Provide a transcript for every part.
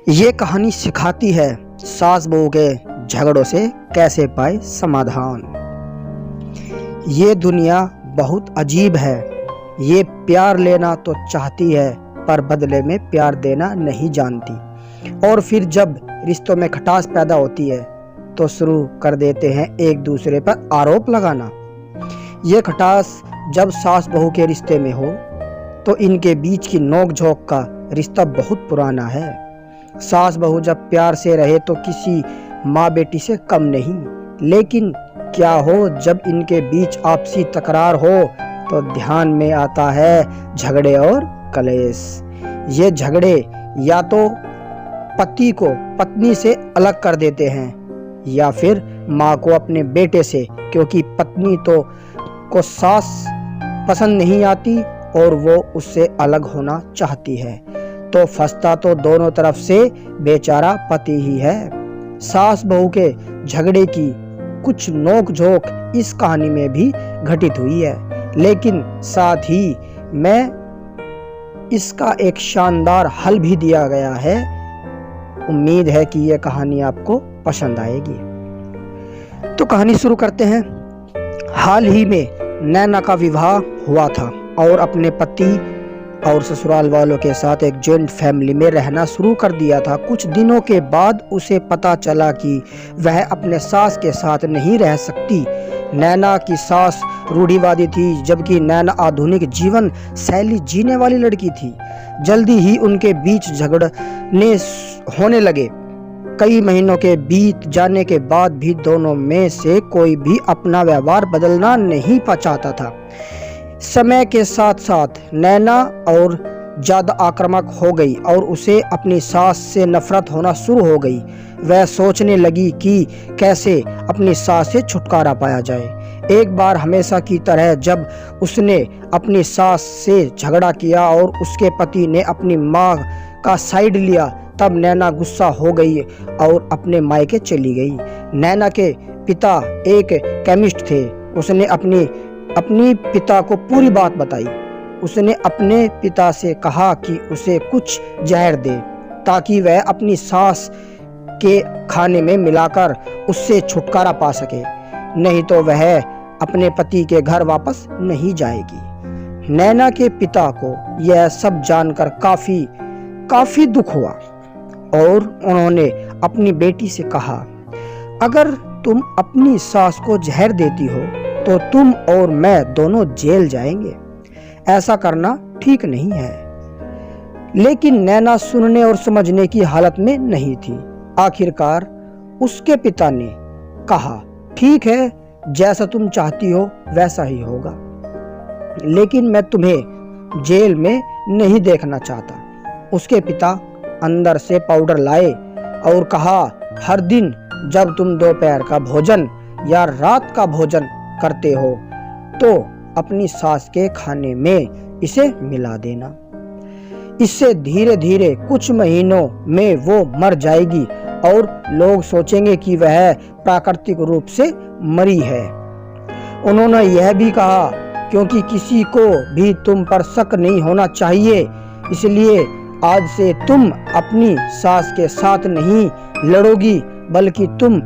ये कहानी सिखाती है सास बहू के झगड़ों से कैसे पाए समाधान। ये दुनिया बहुत अजीब है। ये प्यार लेना तो चाहती है पर बदले में प्यार देना नहीं जानती। और फिर जब रिश्तों में खटास पैदा होती है तो शुरू कर देते हैं एक दूसरे पर आरोप लगाना। ये खटास जब सास बहू के रिश्ते में हो तो इनके बीच की नोक झोंक का रिश्ता बहुत पुराना है। सास बहू जब प्यार से रहे तो किसी माँ बेटी से कम नहीं। लेकिन क्या हो जब इनके बीच आपसी तकरार हो तो ध्यान में आता है झगड़े और कलेश। ये झगड़े या तो पति को पत्नी से अलग कर देते हैं या फिर माँ को अपने बेटे से, क्योंकि पत्नी को सास पसंद नहीं आती और वो उससे अलग होना चाहती है। तो फंसता तो दोनों तरफ से बेचारा पति ही है। सास बहू के झगड़े की कुछ नोक झोंक इस कहानी में भी घटित हुई है, लेकिन साथ ही में इसका एक शानदार हल भी दिया गया है। उम्मीद है कि यह कहानी आपको पसंद आएगी। तो कहानी शुरू करते हैं। हाल ही में नैना का विवाह हुआ था और अपने पति और ससुराल वालों के साथ एक जॉइंट फैमिली में रहना शुरू कर दिया था। कुछ दिनों के बाद उसे पता चला कि वह अपने सास के साथ नहीं रह सकती। नैना की सास रूढ़िवादी थी जबकि नैना आधुनिक जीवन शैली जीने वाली लड़की थी। जल्दी ही उनके बीच झगड़ने होने लगे। कई महीनों के बीत जाने के बाद भी दोनों में से कोई भी अपना व्यवहार बदलना नहीं चाहता था। समय के साथ साथ नैना और ज़्यादा आक्रामक हो गई और उसे अपनी सास से नफरत होना शुरू हो गई। वह सोचने लगी कि कैसे अपनी सास से छुटकारा पाया जाए। एक बार हमेशा की तरह जब उसने अपनी सास से झगड़ा किया और उसके पति ने अपनी माँ का साइड लिया, तब नैना गुस्सा हो गई और अपने मायके चली गई। नैना के पिता एक केमिस्ट थे। उसने अपनी पिता को पूरी बात बताई। उसने अपने पिता से कहा कि उसे कुछ जहर दे ताकि वह अपनी सास के खाने में मिलाकर उससे छुटकारा पा सके, नहीं तो वह अपने पति के घर वापस नहीं जाएगी। नैना के पिता को यह सब जानकर काफी दुख हुआ और उन्होंने अपनी बेटी से कहा, अगर तुम अपनी सास को जहर देती हो तो तुम और मैं दोनों जेल जाएंगे। ऐसा करना ठीक नहीं है। लेकिन नैना सुनने और समझने की हालत में नहीं थी। आखिरकार उसके पिता ने कहा, ठीक है, जैसा तुम चाहती हो वैसा ही होगा, लेकिन मैं तुम्हें जेल में नहीं देखना चाहता। उसके पिता अंदर से पाउडर लाए और कहा, हर दिन जब तुम दोपहर का भोजन या रात का भोजन करते हो तो अपनी सास के खाने में इसे मिला देना। इससे धीरे धीरे कुछ महीनों में वो मर जाएगी और लोग सोचेंगे कि वह प्राकृतिक रूप से मरी है। उन्होंने यह भी कहा, क्योंकि किसी को भी तुम पर शक नहीं होना चाहिए, इसलिए आज से तुम अपनी सास के साथ नहीं लड़ोगी बल्कि तुम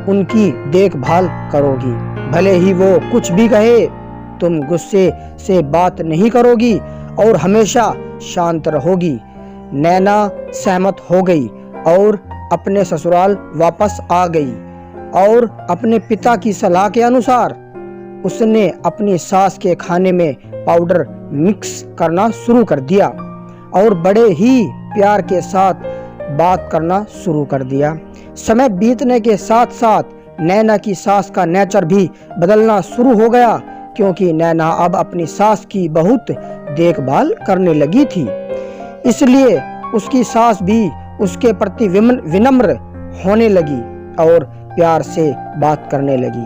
उनकी देखभाल करोगी। भले ही वो कुछ भी कहे, तुम गुस्से से बात नहीं करोगी और हमेशा शांत रहोगी। नैना सहमत हो गई और अपने ससुराल वापस आ गई और अपने पिता की सलाह के अनुसार उसने अपनी सास के खाने में पाउडर मिक्स करना शुरू कर दिया और बड़े ही प्यार के साथ बात करना शुरू कर दिया। समय बीतने के साथ साथ नैना की सास का नेचर भी बदलना शुरू हो गया, क्योंकि नैना अब अपनी सास की बहुत देखभाल करने लगी थी। इसलिए उसकी सास भी उसके प्रति विनम्र होने लगी और प्यार से बात करने लगी।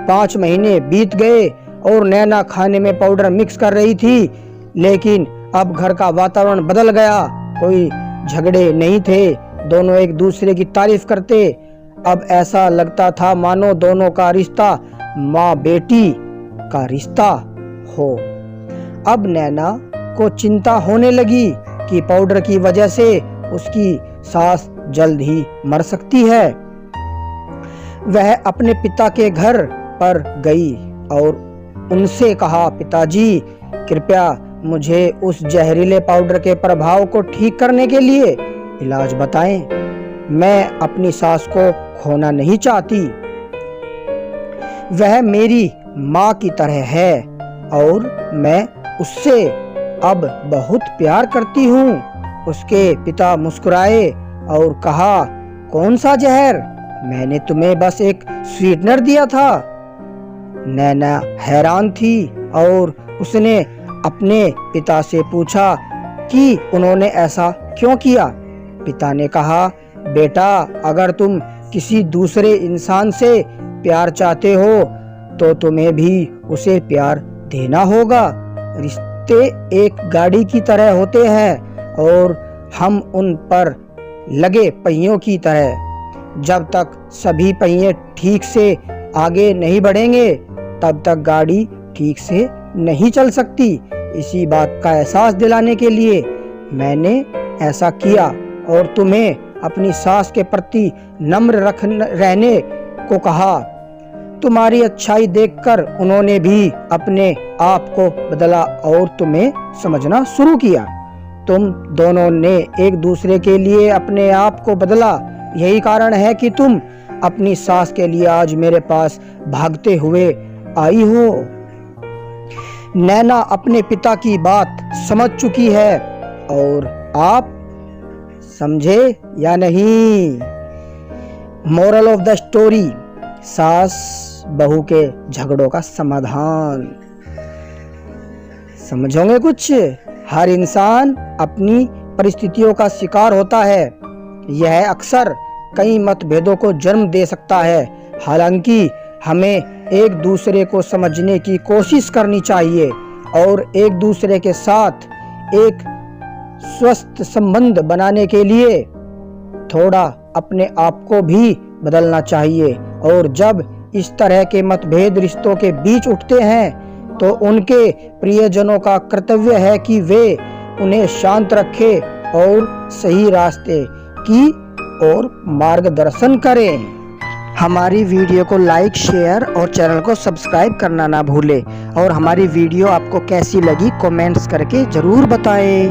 5 महीने बीत गए और नैना खाने में पाउडर मिक्स कर रही थी, लेकिन अब घर का वातावरण बदल गया। कोई झगड़े नहीं थे, दोनों एक दूसरे की तारीफ करते। अब ऐसा लगता था मानो दोनों का रिश्ता माँ बेटी का रिश्ता हो। अब नैना को चिंता होने लगी कि पाउडर की वजह से उसकी सास जल्द ही मर सकती है। वह अपने पिता के घर पर गई और उनसे कहा, पिताजी कृपया मुझे उस जहरीले पाउडर के प्रभाव को ठीक करने के लिए इलाज बताएं। मैं अपनी सास को खोना नहीं चाहती। वह मेरी माँ की तरह है और मैं उससे अब बहुत प्यार करती हूँ। उसके पिता मुस्कुराए और कहा, कौन सा जहर? मैंने तुम्हें बस एक स्वीटनर दिया था। नैना हैरान थी और उसने अपने पिता से पूछा कि उन्होंने ऐसा क्यों किया। पिता ने कहा, बेटा अगर तुम किसी दूसरे इंसान से प्यार चाहते हो तो तुम्हें भी उसे प्यार देना होगा। रिश्ते एक गाड़ी की तरह होते हैं और हम उन पर लगे पहियों की तरह। जब तक सभी पहिए ठीक से आगे नहीं बढ़ेंगे तब तक गाड़ी ठीक से नहीं चल सकती। इसी बात का एहसास दिलाने के लिए मैंने ऐसा किया और तुम्हें अपनी सास के प्रति नम्र रहने को कहा। तुम्हारी अच्छाई देखकर उन्होंने भी अपने आप को बदला और तुम्हें समझना शुरू किया। तुम दोनों ने एक दूसरे के लिए अपने आप को बदला। यही कारण है कि तुम अपनी सास के लिए आज मेरे पास भागते हुए आई हो। नैना अपने पिता की बात समझ चुकी है और आप समझे या नहीं? मोरल ऑफ द स्टोरी, सास बहू के झगड़ों का समाधान। समझोगे कुछ? हर इंसान अपनी परिस्थितियों का शिकार होता है। यह अक्सर कई मतभेदों को जन्म दे सकता है। हालांकि हमें एक दूसरे को समझने की कोशिश करनी चाहिए और एक दूसरे के साथ एक स्वस्थ संबंध बनाने के लिए थोड़ा अपने आप को भी बदलना चाहिए। और जब इस तरह के मतभेद रिश्तों के बीच उठते हैं तो उनके प्रियजनों का कर्तव्य है कि वे उन्हें शांत रखें और सही रास्ते की ओर मार्गदर्शन करें। हमारी वीडियो को लाइक, शेयर और चैनल को सब्सक्राइब करना ना भूलें और हमारी वीडियो आपको कैसी लगी कमेंट्स करके ज़रूर बताएं।